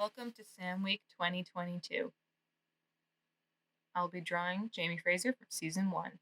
Welcome to Sam Week 2022. I'll be drawing Jamie Fraser from Season 1.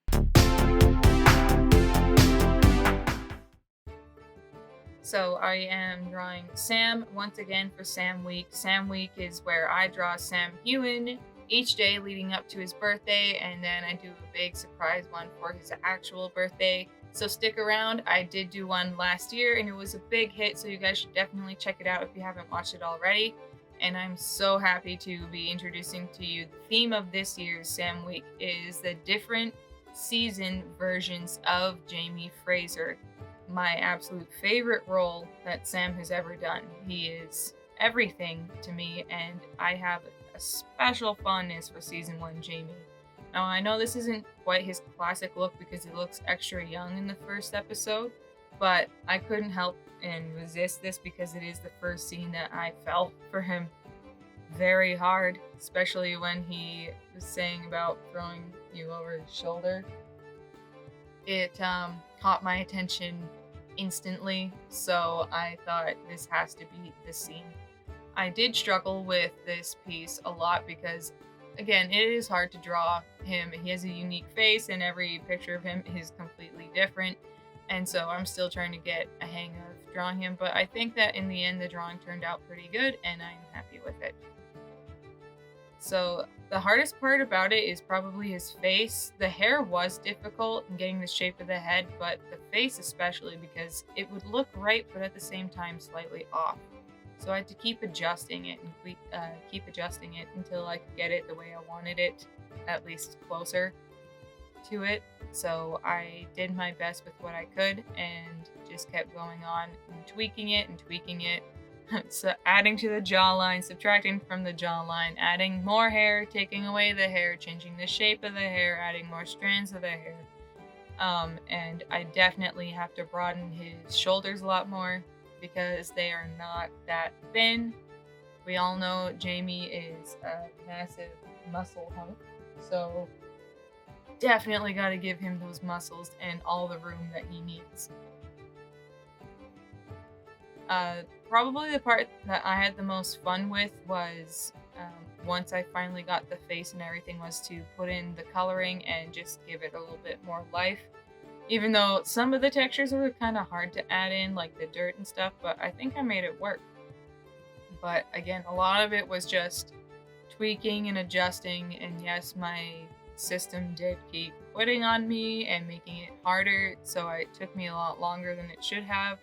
So I am drawing Sam once again for Sam Week. Sam Week is where I draw Sam Heughan each day leading up to his birthday, and then I do a big surprise one for his actual birthday. So stick around. I did do one last year and it was a big hit, so you guys should definitely check it out if you haven't watched it already. And I'm so happy to be introducing to you the theme of this year's Sam Week is the different season versions of Jamie Fraser, my absolute favorite role that Sam has ever done. He is everything to me, and I have a special fondness for Season 1 Jamie. Now, I know this isn't quite his classic look because he looks extra young in the first episode, but I couldn't help and resist this because it is the first scene that I felt for him very hard, especially when he was saying about throwing you over his shoulder. It caught my attention instantly, so I thought this has to be the scene. I did struggle with this piece a lot because, again, it is hard to draw him. He has a unique face, and every picture of him is completely different. And so I'm still trying to get a hang of drawing him, but I think that in the end the drawing turned out pretty good, and I'm happy with it. So the hardest part about it is probably his face. The hair was difficult in getting the shape of the head, but the face especially because it would look right but at the same time slightly off. So I had to keep adjusting it and keep adjusting it until I could get it the way I wanted it, at least closer to it. So I did my best with what I could and just kept going on and tweaking it and tweaking it. So adding to the jawline, subtracting from the jawline, adding more hair, taking away the hair, changing the shape of the hair, adding more strands of the hair. And I definitely have to broaden his shoulders a lot more because they are not that thin. We all know Jamie is a massive muscle hunk, so definitely got to give him those muscles and all the room that he needs. Probably the part that I had the most fun with was once I finally got the face and everything was to put in the coloring and just give it a little bit more life. Even though some of the textures were kind of hard to add in, like the dirt and stuff, but I think I made it work. But again, a lot of it was just tweaking and adjusting, and yes, my system did keep quitting on me and making it harder, so it took me a lot longer than it should have.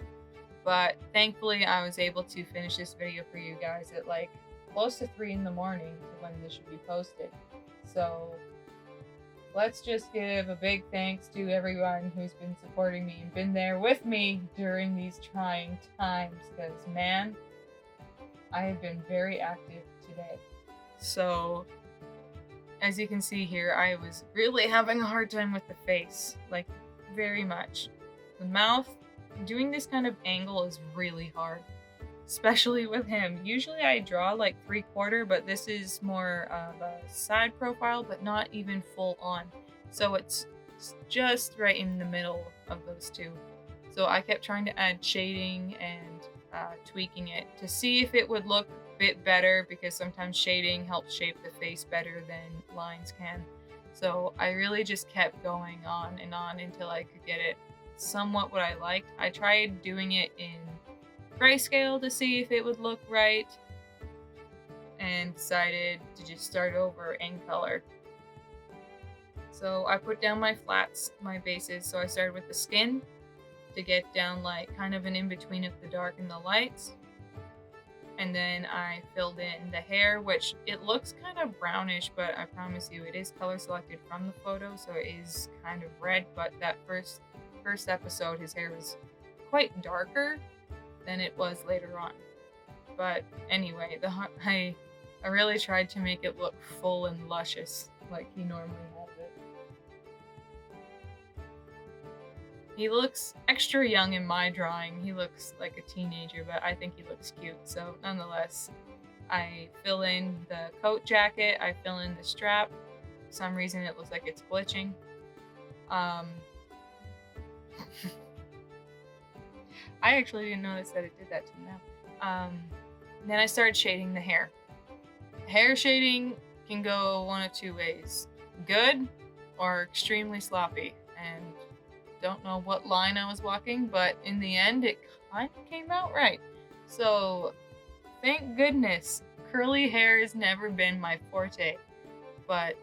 But thankfully, I was able to finish this video for you guys at like close to 3 in the morning to when this should be posted. So let's just give a big thanks to everyone who's been supporting me and been there with me during these trying times, because man, I have been very active today. So as you can see here, I was really having a hard time with the face, like very much. The mouth, doing this kind of angle is really hard, especially with him. Usually I draw like 3/4, but this is more of a side profile, but not even full on. So it's just right in the middle of those two. So I kept trying to add shading and tweaking it to see if it would look a bit better, because sometimes shading helps shape the face better than lines can. So I really just kept going on and on until I could get it somewhat what I liked. I tried doing it in grayscale to see if it would look right and decided to just start over in color. So I put down my flats, my bases. So I started with the skin to get down like kind of an in-between of the dark and the lights. And then I filled in the hair, which it looks kind of brownish, but I promise you it is color selected from the photo, so it is kind of red. But that first episode, his hair was quite darker than it was later on. But anyway, I really tried to make it look full and luscious like he normally has it. He looks extra young in my drawing. He looks like a teenager, but I think he looks cute. So nonetheless, I fill in the coat jacket, I fill in the strap. For some reason it looks like it's glitching. I actually didn't notice that it did that to me now. Then I started shading the hair. Hair shading can go one of two ways: good or extremely sloppy. And don't know what line I was walking, but in the end it kind of came out right. So thank goodness, curly hair has never been my forte. But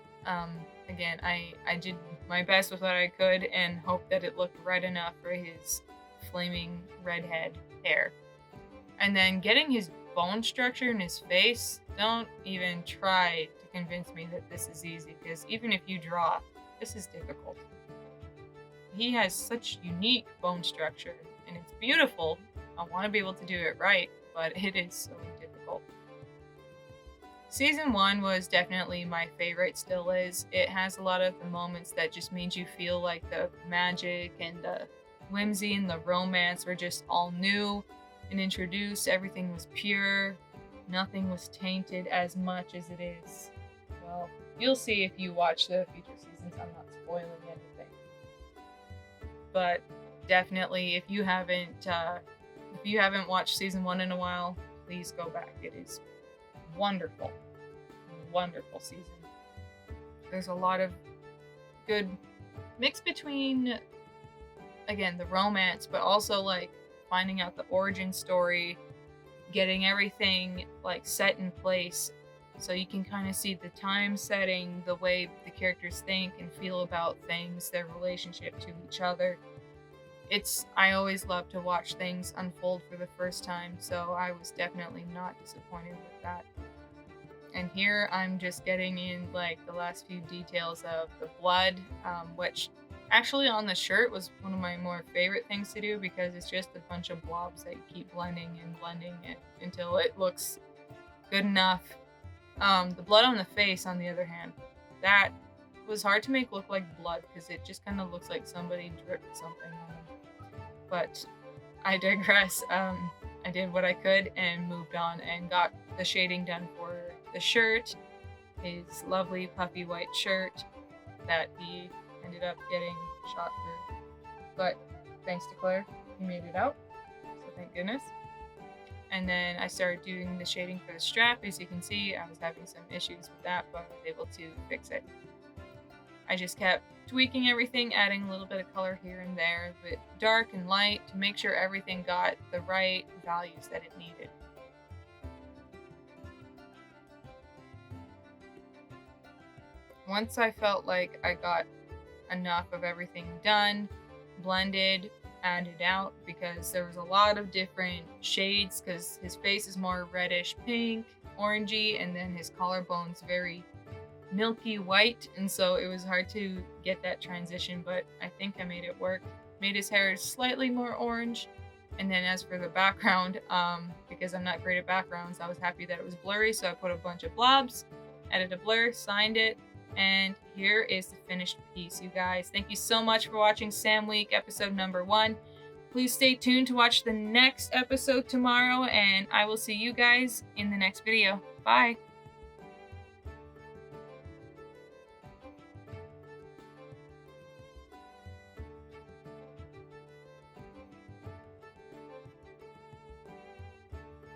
again, I did my best with what I could and hoped that it looked red enough for his flaming redhead hair. And then getting his bone structure in his face, don't even try to convince me that this is easy, because even if you draw, this is difficult. He has such unique bone structure, and it's beautiful. I want to be able to do it right, but it is so difficult. Season 1 was definitely my favorite, still is. It has a lot of the moments that just made you feel like the magic and the whimsy and the romance were just all new and introduced. Everything was pure. Nothing was tainted as much as it is. Well, you'll see if you watch the future seasons. I'm not spoiling anything. But definitely, if you haven't watched season 1 in a while, please go back. It is wonderful season. There's a lot of good mix between, again, the romance, but also like finding out the origin story, getting everything like set in place so you can kind of see the time setting, the way the characters think and feel about things, their relationship to each other. I always love to watch things unfold for the first time, so I was definitely not disappointed with that. And here I'm just getting in like the last few details of the blood, which actually on the shirt was one of my more favorite things to do, because it's just a bunch of blobs that you keep blending it until it looks good enough. The blood on the face, on the other hand, that was hard to make look like blood because it just kind of looks like somebody dripped something on them. But I digress. I did what I could and moved on and got the shading done for the shirt, his lovely puffy white shirt that he ended up getting shot through. But thanks to Claire, he made it out, so thank goodness. And then I started doing the shading for the strap. As you can see, I was having some issues with that, but I was able to fix it. I just kept tweaking everything, adding a little bit of color here and there, with dark and light, to make sure everything got the right values that it needed. Once I felt like I got enough of everything done, blended, added out, because there was a lot of different shades, because his face is more reddish pink, orangey, and then his collarbone's very milky white, and so it was hard to get that transition, but I think I made it work. Made his hair slightly more orange. And then as for the background, because I'm not great at backgrounds, I was happy that it was blurry, so I put a bunch of blobs, added a blur, signed it, and here is the finished piece, you guys. Thank you so much for watching Sam Week episode number 1. Please stay tuned to watch the next episode tomorrow, and I will see you guys in the next video. Bye!